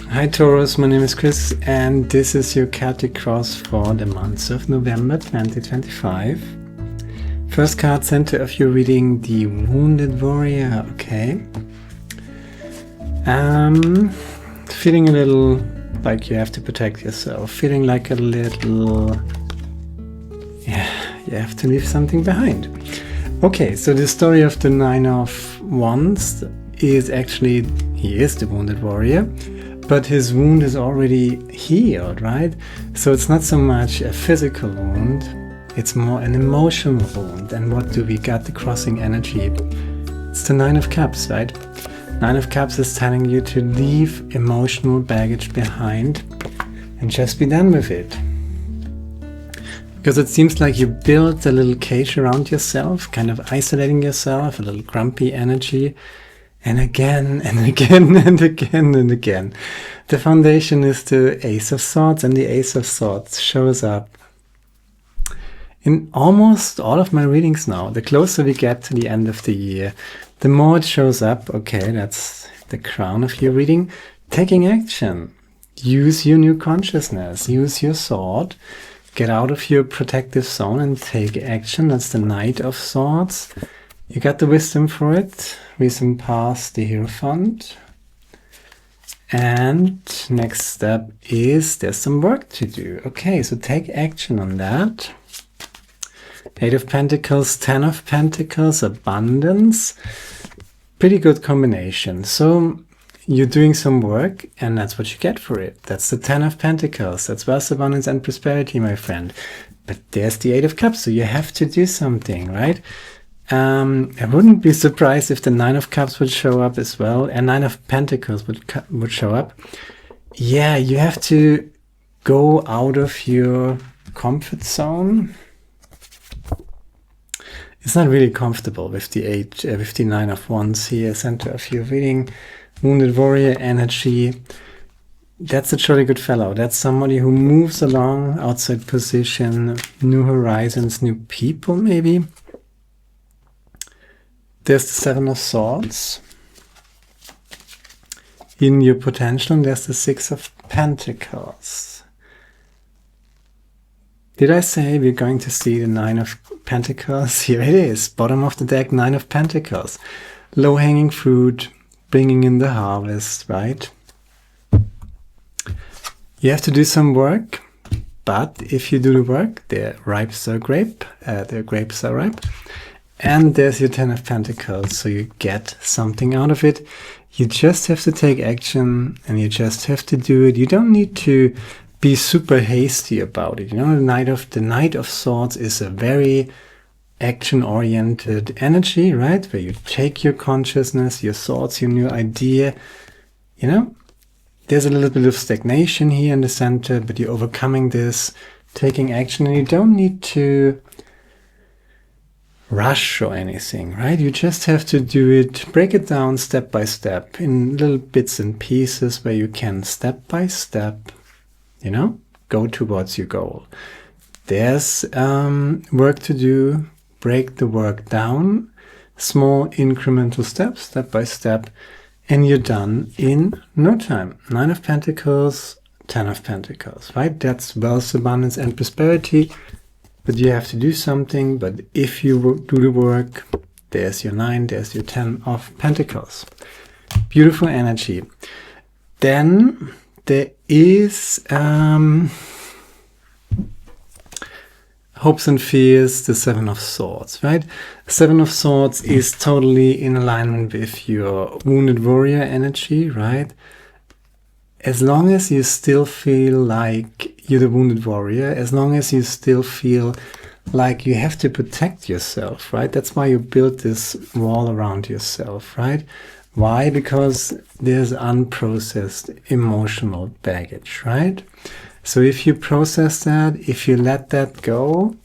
Hi Taurus, my name is Chris and this is your Celtic cross for the month of November 2025. First card center of your reading, the Wounded Warrior. Okay. Feeling a little like you have to protect yourself. Feeling like a little... yeah, you have to leave something behind. Okay, so the story of the Nine of Wands is actually, he is the Wounded Warrior, but his wound is already healed, right? So it's not so much a physical wound, it's more an emotional wound. And what do we got? The crossing energy. It's the Nine of Cups, right? Nine of Cups is telling you to leave emotional baggage behind and just be done with it. Because it seems like you built a little cage around yourself, kind of isolating yourself, a little grumpy energy. And again, and again, and again, and again. The foundation is the Ace of Swords, and the Ace of Swords shows up in almost all of my readings now. The closer we get to the end of the year, the more it shows up. Okay, that's the crown of your reading. Taking action. Use your new consciousness. Use your sword. Get out of your protective zone and take action. That's the Knight of Swords. You got the wisdom for it. Wisdom past the Hierophant. And next step is there's some work to do. Okay, so take action on that. Eight of Pentacles, Ten of Pentacles, abundance. Pretty good combination. So you're doing some work and that's what you get for it. That's the Ten of Pentacles. That's wealth, abundance and prosperity, my friend. But there's the Eight of Cups, so you have to do something, right? I wouldn't be surprised if the Nine of Cups would show up as well, and Nine of Pentacles would show up. Yeah, you have to go out of your comfort zone. It's not really comfortable with the Nine of Wands here, center of your reading. Wounded Warrior energy. That's a jolly good fellow. That's somebody who moves along outside position, new horizons, new people maybe. There's the Seven of Swords in your potential, and there's the Six of Pentacles. Did I say we're going to see the Nine of Pentacles? Here it is, bottom of the deck, Nine of Pentacles. Low-hanging fruit, bringing in the harvest, right? You have to do some work, but if you do the work, the grapes are ripe. And there's your Ten of Pentacles, so you get something out of it. You just have to take action and you just have to do it. You don't need to be super hasty about it. You know, the Knight of Swords is a very action-oriented energy, right? Where you take your consciousness, your thoughts, your new idea. You know, there's a little bit of stagnation here in the center, but you're overcoming this, taking action, and you don't need to rush or anything, right? You just have to do it, break it down step by step in little bits and pieces where you can step by step, you know, go towards your goal. There's work to do. Break the work down, small incremental steps, step by step, and you're done in no time. Nine of Pentacles, Ten of Pentacles, right? That's wealth, abundance and prosperity. But you have to do something. But if you do the work, there's your 9, there's your 10 of Pentacles. Beautiful energy. Then there is hopes and fears, the Seven of Swords, right? Seven of Swords is totally in alignment with your Wounded Warrior energy, right? As long as you still feel like you're the Wounded Warrior, as long as you still feel like you have to protect yourself, right? That's why you built this wall around yourself, right? Why? Because there's unprocessed emotional baggage, right? So if you process that, if you let that go,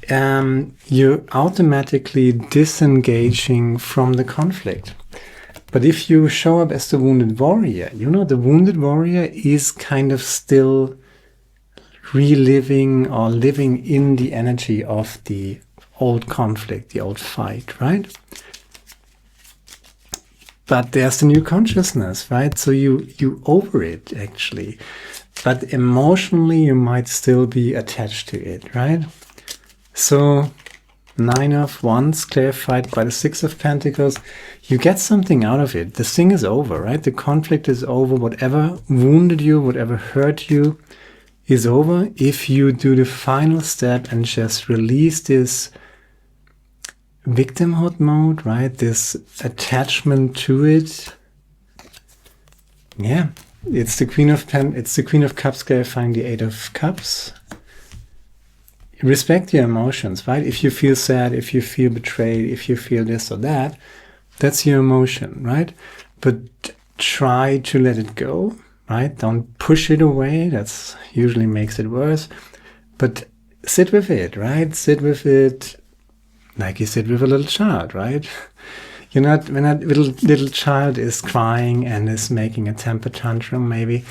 you're automatically disengaging from the conflict. But if you show up as the Wounded Warrior, you know, the Wounded Warrior is kind of still reliving or living in the energy of the old conflict, the old fight, right? but there's the new consciousness, right? So you over it, actually. But emotionally, you might still be attached to it, right? So 9 of Wands clarified by the 6 of Pentacles. You get something out of it. The thing is over, right? The conflict is over. Whatever wounded you, whatever hurt you is over. If you do the final step and just release this victimhood mode, right? This attachment to it. Yeah, it's the Queen of Cups clarifying the 8 of Cups. Respect your emotions, right? If you feel sad, if you feel betrayed, if you feel this or that, that's your emotion, right? But try to let it go, right? Don't push it away. That's usually makes it worse. But sit with it, right? Sit with it like you sit with a little child, right? You're not, when that little child is crying and is making a temper tantrum, maybe,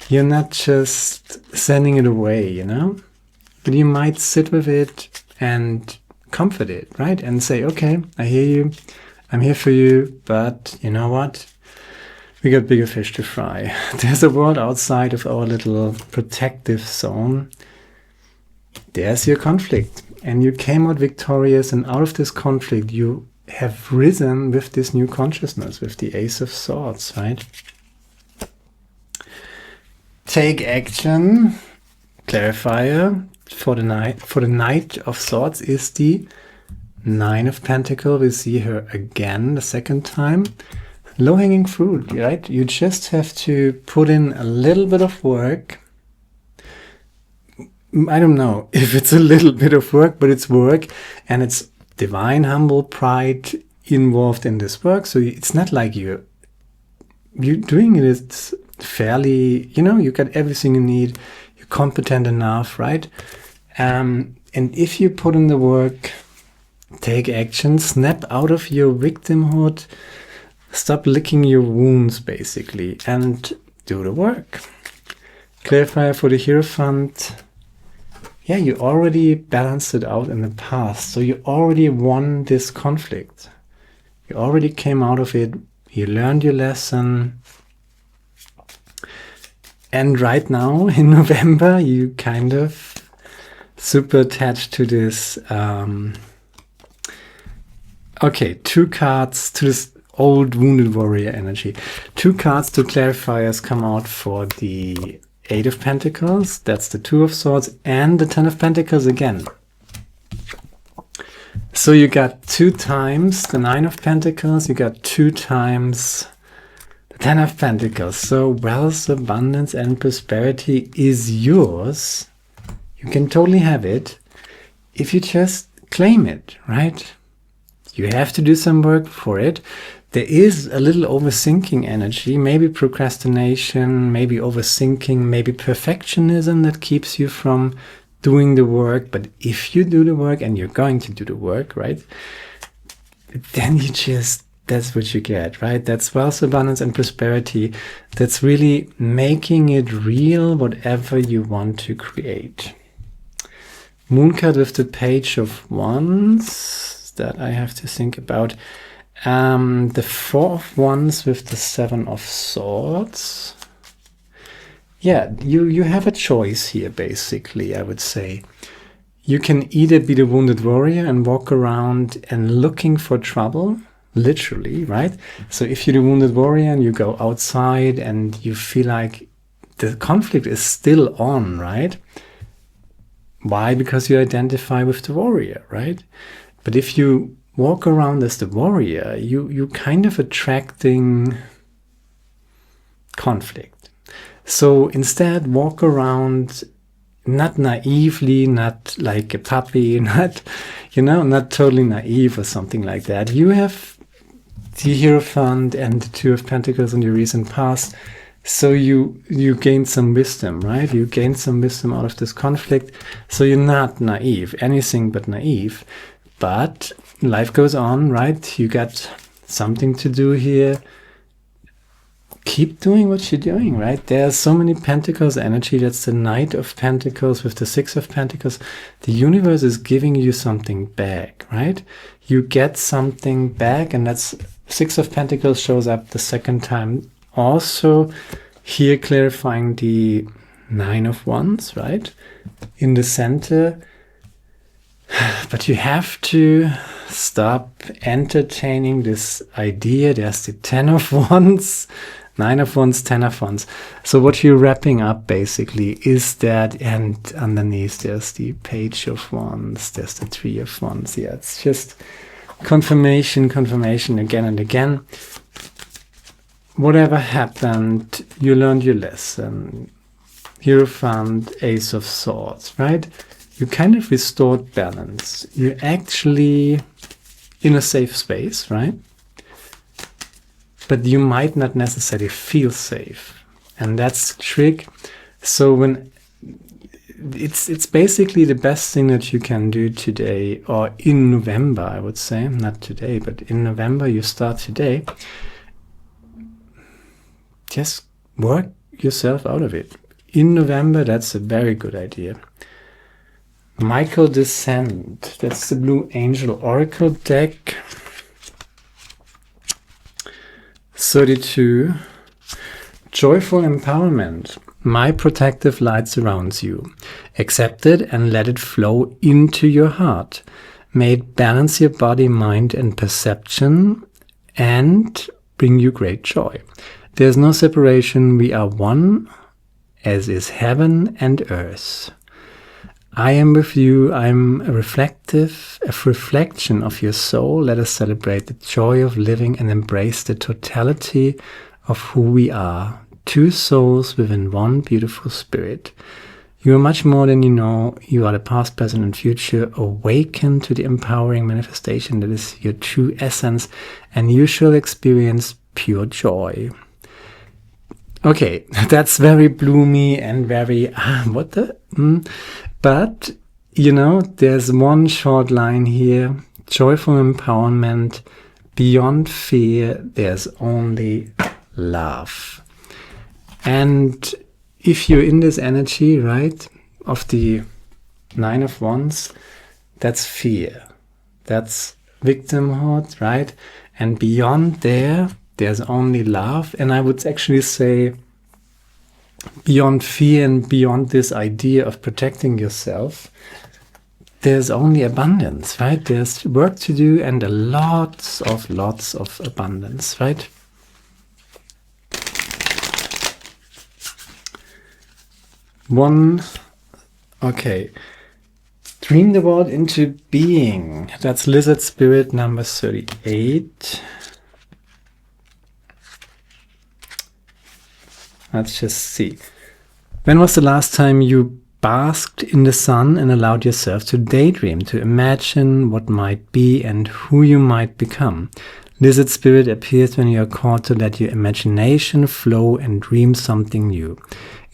you're not just sending it away, you know? But you might sit with it and comfort it, right? And say, okay, I hear you. I'm here for you. But you know what? We got bigger fish to fry. There's a world outside of our little protective zone. There's your conflict. And you came out victorious. And out of this conflict, you have risen with this new consciousness, with the Ace of Swords, right? Take action. Clarifier. For the Knight of Swords is the 9 of Pentacles. We see her again the second time. Low-hanging fruit, right? You just have to put in a little bit of work. I don't know if it's a little bit of work, but it's work, and it's divine, humble pride involved in this work. So it's not like you're doing it. It's fairly, you know, you got everything you need. You're competent enough, right? And if you put in the work, take action, snap out of your victimhood, stop licking your wounds, basically, and do the work. Clarifier for the Hierophant. Yeah, you already balanced it out in the past. So you already won this conflict. You already came out of it. You learned your lesson. And right now, in November, you kind of super attached to this. Okay, 2 cards to this old wounded warrior energy. 2 cards to clarifiers come out for the 8 of Pentacles. That's the 2 of Swords and the 10 of Pentacles again. So you got 2 times the 9 of Pentacles. You got 2 times the 10 of Pentacles. So wealth, abundance, and prosperity is yours. You can totally have it if you just claim it, right? You have to do some work for it. There is a little overthinking energy, maybe procrastination, maybe overthinking, maybe perfectionism that keeps you from doing the work. But if you do the work, and you're going to do the work, right? Then you just, that's what you get, right? That's wealth, abundance, and prosperity. That's really making it real, whatever you want to create. Moon card with the Page of Wands that I have to think about. The 4 of Wands with the 7 of Swords. Yeah, you have a choice here, basically, I would say. You can either be the wounded warrior and walk around and looking for trouble, literally, right? So if you're the wounded warrior and you go outside and you feel like the conflict is still on, right? Why? Because you identify with the warrior, right? But if you walk around as the warrior, you kind of attracting conflict. So instead, walk around not naively, not like a puppy, not, you know, not totally naive or something like that. You have the Hierophant and the 2 of Pentacles in your recent past. So you gain some wisdom, right? You gain some wisdom out of this conflict. So you're not naive, anything but naive. But life goes on, right? You got something to do here. Keep doing what you're doing, right? There's so many Pentacles energy. That's the Knight of Pentacles with the 6 of Pentacles. The universe is giving you something back, right? You get something back, and that's Six of Pentacles shows up the second time. Also here clarifying the Nine of Wands, right? In the center. But you have to stop entertaining this idea. There's the Ten of Wands, Nine of Wands, Ten of Wands. So what you're wrapping up basically is that, and underneath there's the Page of Wands, there's the Three of Wands. Yeah, it's just confirmation again and again. Whatever happened, you learned your lesson. Hierophant, Ace of Swords, right? You kind of restored balance. You're actually in a safe space, right? But you might not necessarily feel safe. And that's the trick. So when it's basically the best thing that you can do today, or in November, I would say, not today, but in November, you start today. Just work yourself out of it. In November, that's a very good idea. Michael Descent, that's the Blue Angel Oracle deck. 32. Joyful empowerment. My protective light surrounds you. Accept it and let it flow into your heart. May it balance your body, mind, and perception and bring you great joy. There's no separation. We are one, as is heaven and earth. I am with you. I'm a reflection of your soul. Let us celebrate the joy of living and embrace the totality of who we are. Two souls within one beautiful spirit. You are much more than you know. You are the past, present, and future. Awaken to the empowering manifestation that is your true essence, and you shall experience pure joy. Okay, that's very bloomy and very, what the? But, you know, there's one short line here. Joyful empowerment. Beyond fear, there's only love. And if you're in this energy, right, of the Nine of Wands, that's fear. That's victimhood, right? And beyond there, there's only love. And I would actually say beyond fear and beyond this idea of protecting yourself, there's only abundance, right? There's work to do and lots of abundance, right? Okay. Dream the world into being. That's Lizard Spirit number 38. Let's just see. When was the last time you basked in the sun and allowed yourself to daydream, to imagine what might be and who you might become? Lizard Spirit appears when you are called to let your imagination flow and dream something new.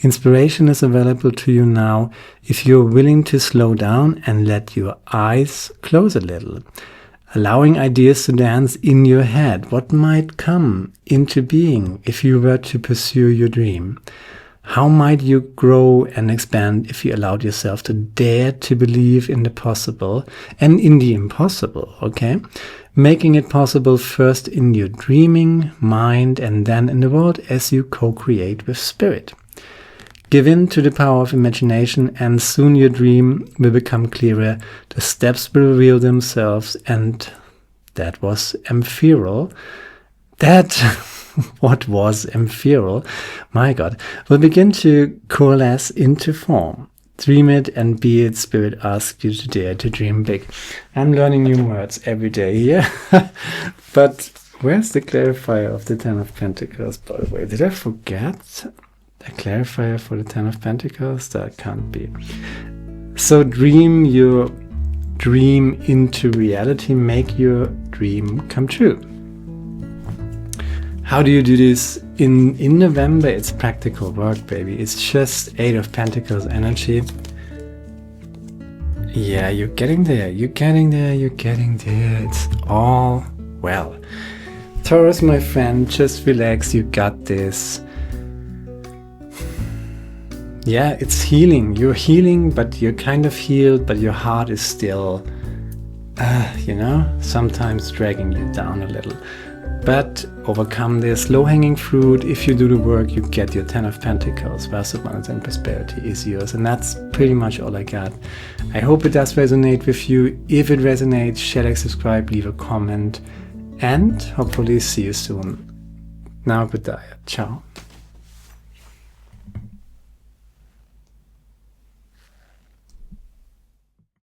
Inspiration is available to you now if you're willing to slow down and let your eyes close a little. Allowing ideas to dance in your head. What might come into being if you were to pursue your dream? How might you grow and expand if you allowed yourself to dare to believe in the possible and in the impossible, okay? Making it possible first in your dreaming mind and then in the world as you co-create with spirit. Give in to the power of imagination and soon your dream will become clearer. The steps will reveal themselves, and that was Amphiral. What was Amphiral? My God. Will begin to coalesce into form. Dream it and be it. Spirit asks you to dare to dream big. I'm learning new words every day here. But where's the clarifier of the Ten of Pentacles, by the way? Did I forget? A clarifier for the Ten of Pentacles? That can't be. So dream your dream into reality. Make your dream come true. How do you do this? In November, it's practical work, baby. It's just Eight of Pentacles energy. Yeah, you're getting there. You're getting there. You're getting there. It's all well. Taurus, my friend, just relax. You got this. Yeah, it's healing. You're healing, but you're kind of healed, but your heart is still, sometimes dragging you down a little. But overcome this low-hanging fruit. If you do the work, you get your 10 of Pentacles. Vast abundance and prosperity is yours. And that's pretty much all I got. I hope it does resonate with you. If it resonates, share, like, subscribe, leave a comment, and hopefully see you soon. Now, goodbye. Ciao.